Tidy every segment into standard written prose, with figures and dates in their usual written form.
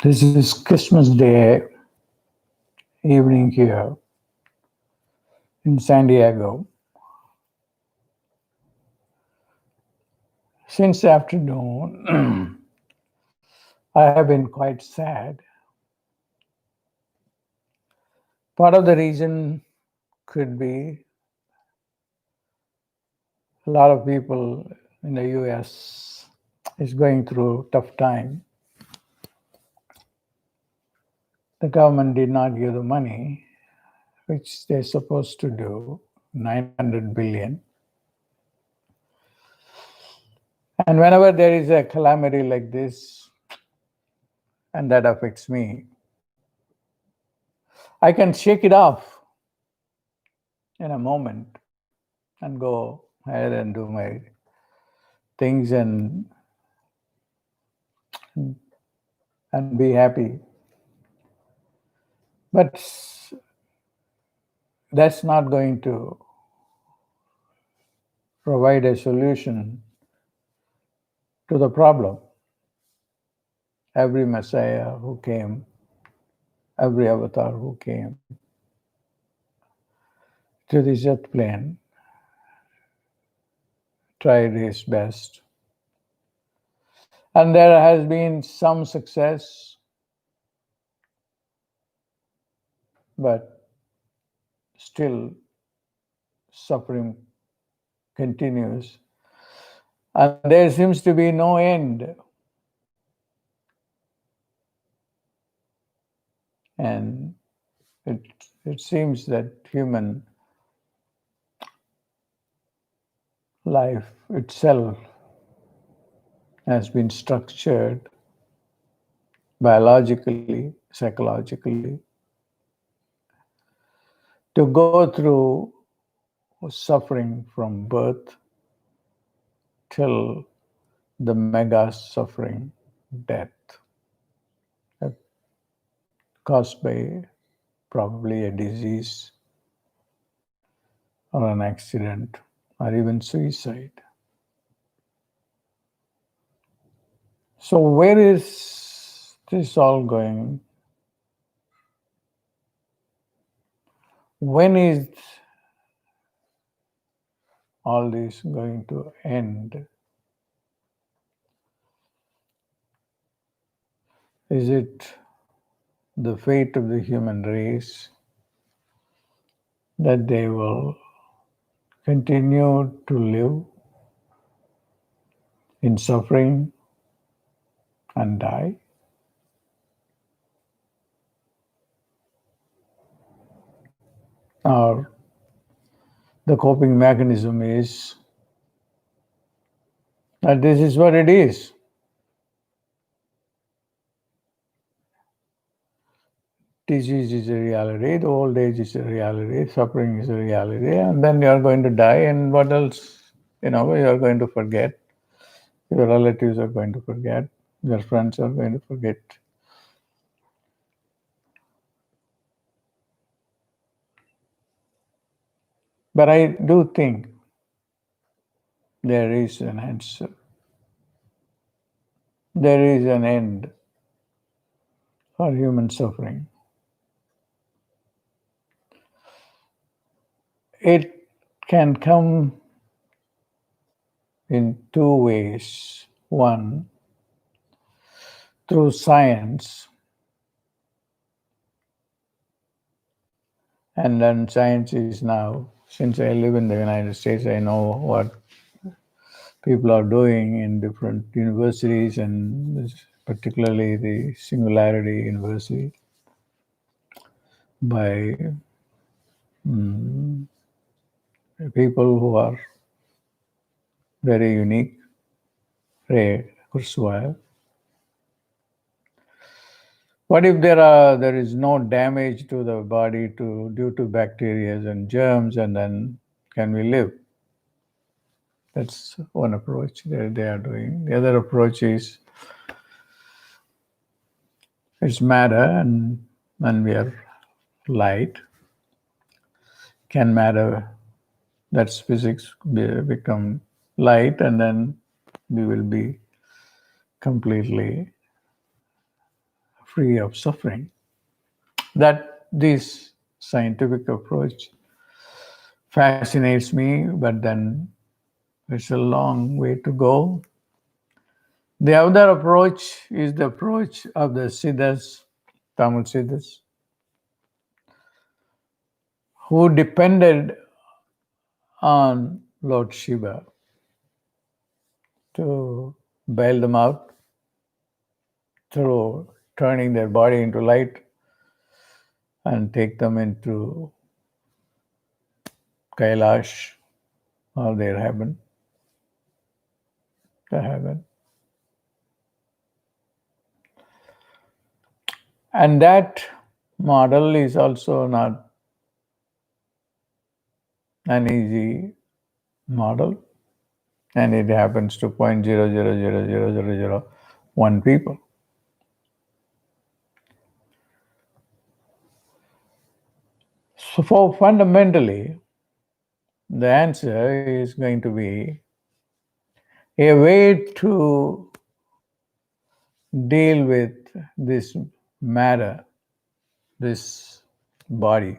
This is Christmas Day evening here in San Diego. Since afternoon, I have been quite sad. Part of the reason could be a lot of people in the US is going through a tough time. The government did not give the money, which they're supposed to do, 900 billion. And whenever there is a calamity like this, and that affects me, I can shake it off in a moment and go ahead and do my things and be happy. But that's not going to provide a solution to the problem. Every Messiah who came, every avatar who came to this earth plane tried his best. And there has been some success, but still suffering continues. And there seems to be no end. And it seems that human life itself has been structured biologically, psychologically, to go through suffering from birth till the mega suffering death caused by probably a disease or an accident or even suicide. So where is this all going? When is all this going to end? Is it the fate of the human race that they will continue to live in suffering and die? Or the coping mechanism is that this is what it is. Disease is a reality, the old age is a reality, suffering is a reality, and then you are going to die, and what else? You are going to forget. Your relatives are going to forget. Your friends are going to forget. But I do think there is an answer. There is an end for human suffering. It can come in two ways. One, through science, and then science is now, since I live in the United States, I know what people are doing in different universities, and particularly the Singularity University, by people who are very unique, Ray Kurzweil. What if there is no damage to the body due to bacteria and germs, and then can we live? That's one approach that they are doing. The other approach is it's matter, and we are light. Can matter, that's physics, become light, and then we will be completely free of suffering. That this scientific approach fascinates me, but then it's a long way to go. The other approach is the approach of the Siddhas, Tamil Siddhas, who depended on Lord Shiva to bail them out through turning their body into light and take them into Kailash or their heaven, the heaven. And that model is also not an easy model, and it happens to 0.000001 people. So, for fundamentally, the answer is going to be a way to deal with this matter, this body.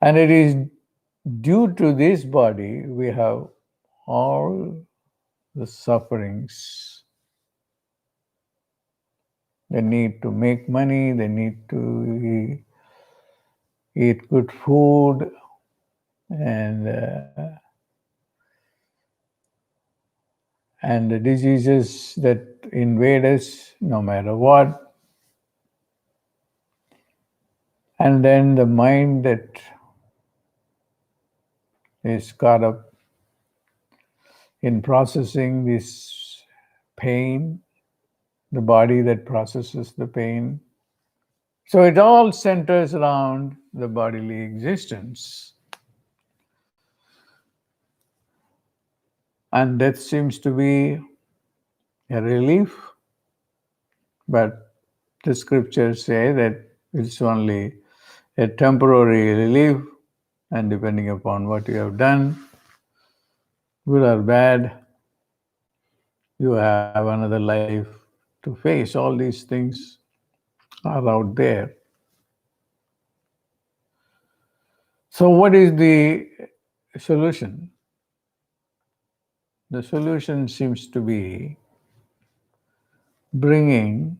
And it is due to this body we have all the sufferings. They need to make money, they need to eat good food, and and the diseases that invade us no matter what. And then the mind that is caught up in processing this pain, the body that processes the pain. So it all centers around the bodily existence. And that seems to be a relief, but the scriptures say that it's only a temporary relief, and depending upon what you have done, good or bad, you have another life to face. All these things are out there. So, what is the solution? The solution seems to be bringing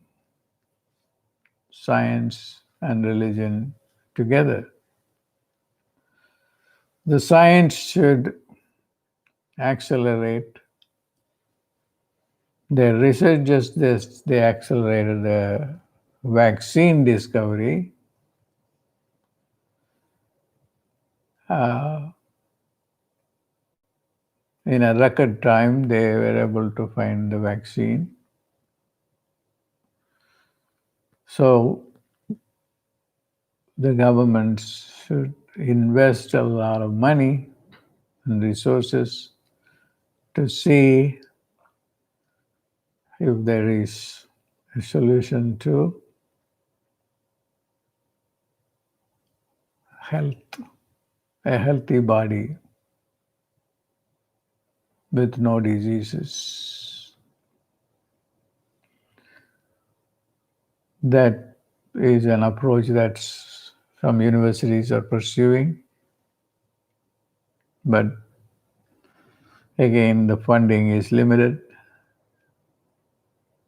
science and religion together. The science should accelerate their research, just as they accelerated the vaccine discovery. Uh, in a record time, they were able to find the vaccine. So the governments should invest a lot of money and resources to see if there is a solution to health, a healthy body with no diseases. That is an approach that some universities are pursuing. But again, the funding is limited.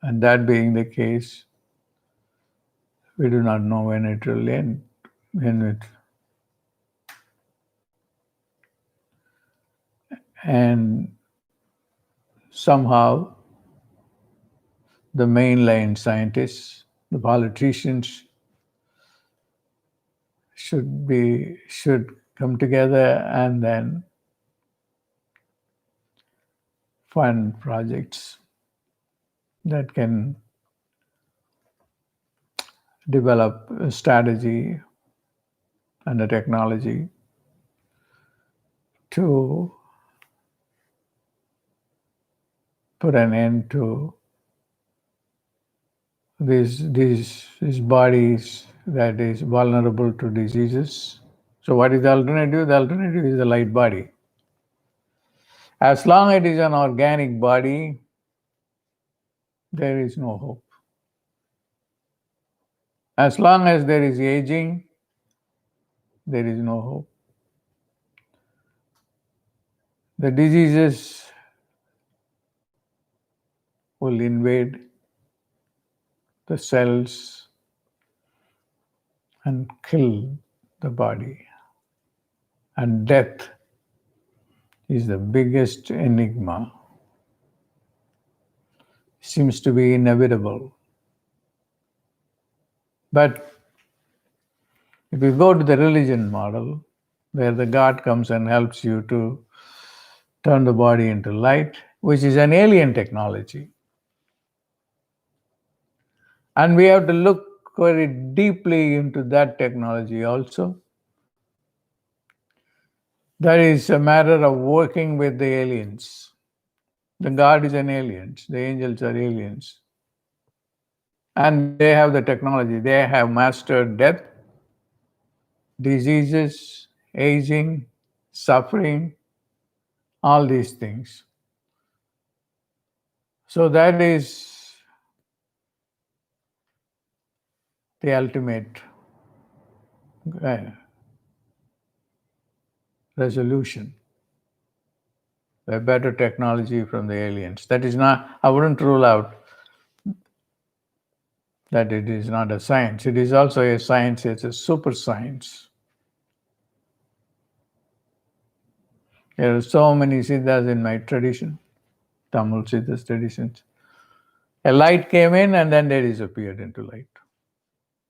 And that being the case, we do not know when it will end. And somehow, the mainline scientists, the politicians, should come together and then fund projects that can develop a strategy and a technology to put an end to these bodies that is vulnerable to diseases. So what is the alternative? The alternative is the light body. As long as it is an organic body, there is no hope. As long as there is aging, there is no hope. The diseases will invade the cells and kill the body. And death is the biggest enigma. Seems to be inevitable. But if you go to the religion model, where the God comes and helps you to turn the body into light, which is an alien technology. And we have to look very deeply into that technology also. That is a matter of working with the aliens. The God is an alien, the angels are aliens. And they have the technology. They have mastered death, diseases, aging, suffering, all these things. So that is the ultimate uh, resolution. A better technology from the aliens. That is not, I wouldn't rule out that it is not a science. It is also a science, it's a super science. There are so many siddhas in my tradition, Tamil Siddhas traditions. A light came in and then they disappeared into light.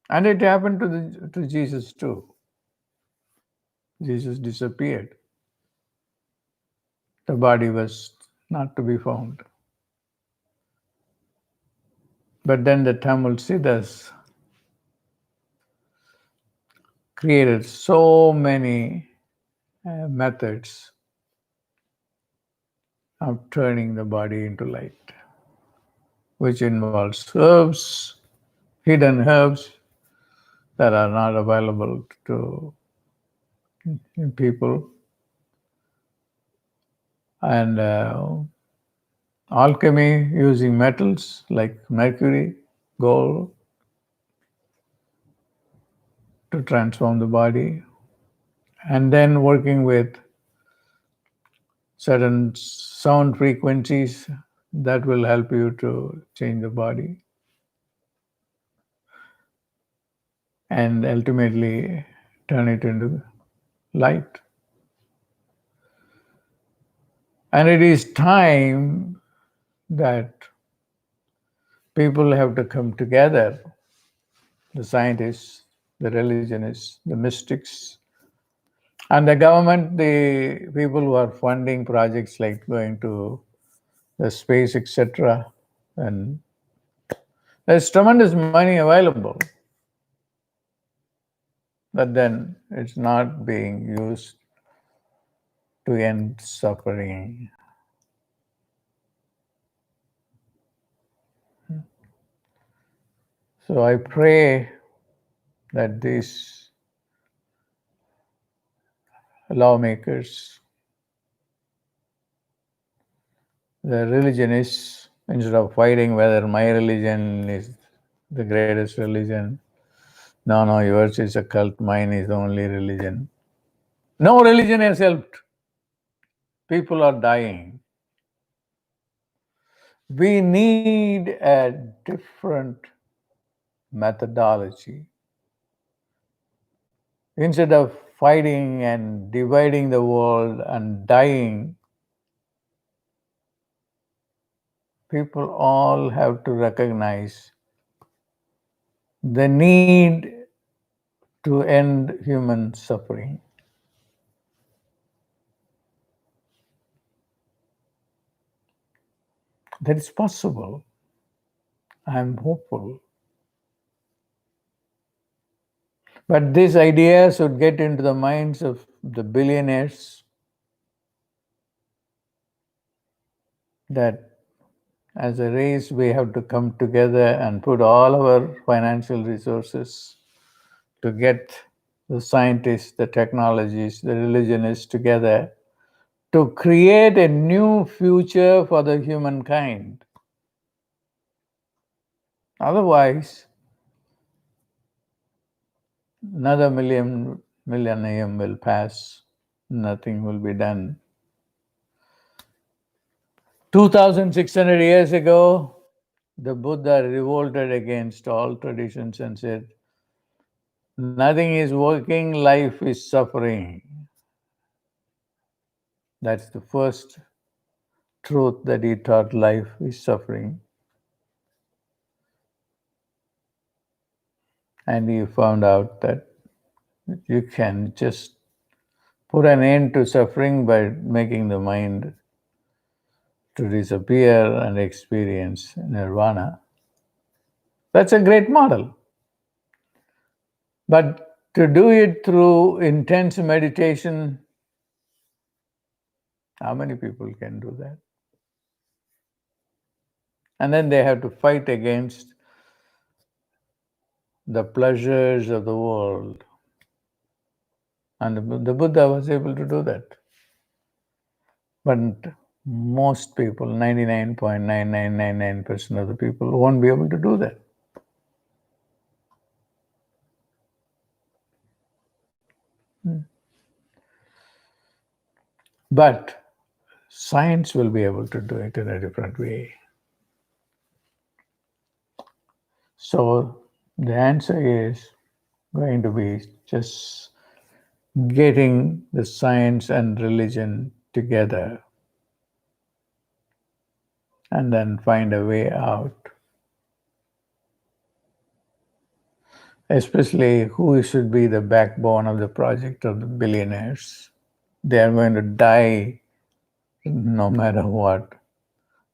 And it happened to Jesus too. Jesus disappeared. The body was not to be found. But then the Tamil Siddhas created so many methods of turning the body into light, which involves herbs, hidden herbs that are not available to people, and alchemy using metals like mercury, gold to transform the body, and then working with certain sound frequencies that will help you to change the body, and ultimately turn it into light. And it is time that people have to come together, the scientists, the religionists, the mystics, and the government, the people who are funding projects like going to the space, etc. And there's tremendous money available, but then it's not being used to end suffering. So I pray that these lawmakers, the religionists, instead of fighting whether my religion is the greatest religion, no, yours is a cult, mine is the only religion. No religion has helped. People are dying. We need a different methodology. Instead of fighting and dividing the world and dying, people all have to recognize the need to end human suffering. That is possible. I am hopeful. But this idea should get into the minds of the billionaires that as a race we have to come together and put all our financial resources to get the scientists, the technologies, the religionists together to create a new future for the humankind. Otherwise, another millennium will pass, nothing will be done. 2,600 years ago, the Buddha revolted against all traditions and said, nothing is working, life is suffering. That's the first truth that he taught, life is suffering. And he found out that you can just put an end to suffering by making the mind to disappear and experience nirvana. That's a great model. But to do it through intense meditation, how many people can do that? And then they have to fight against the pleasures of the world. And the Buddha was able to do that. But most people, 99.9999% of the people, won't be able to do that. But science will be able to do it in a different way. So the answer is going to be just getting the science and religion together and then find a way out. Especially who should be the backbone of the project of the billionaires. They are going to die no matter what,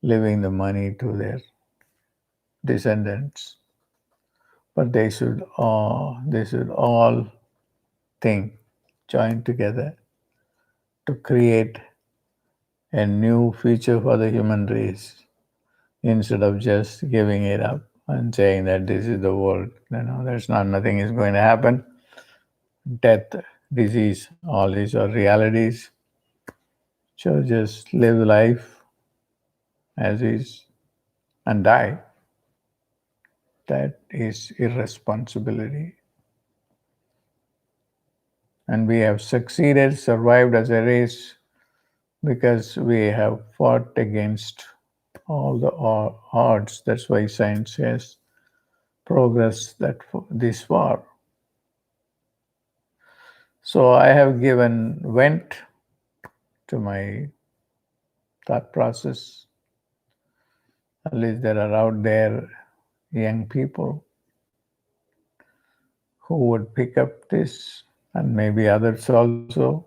leaving the money to their descendants. But they should all think, join together to create a new future for the human race instead of just giving it up and saying that this is the world. There's nothing is going to happen. Death, disease, all these are realities. So just live life as is and die. That is irresponsibility. And we have succeeded, survived as a race because we have fought against all the odds. That's why science has progressed this far. So I have given vent to my thought process. At least there are out there young people who would pick up this, and maybe others also,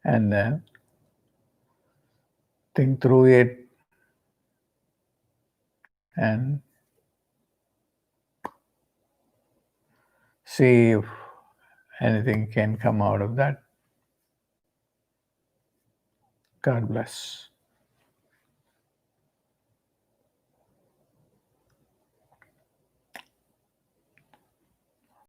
and think through it and see if anything can come out of that. God bless.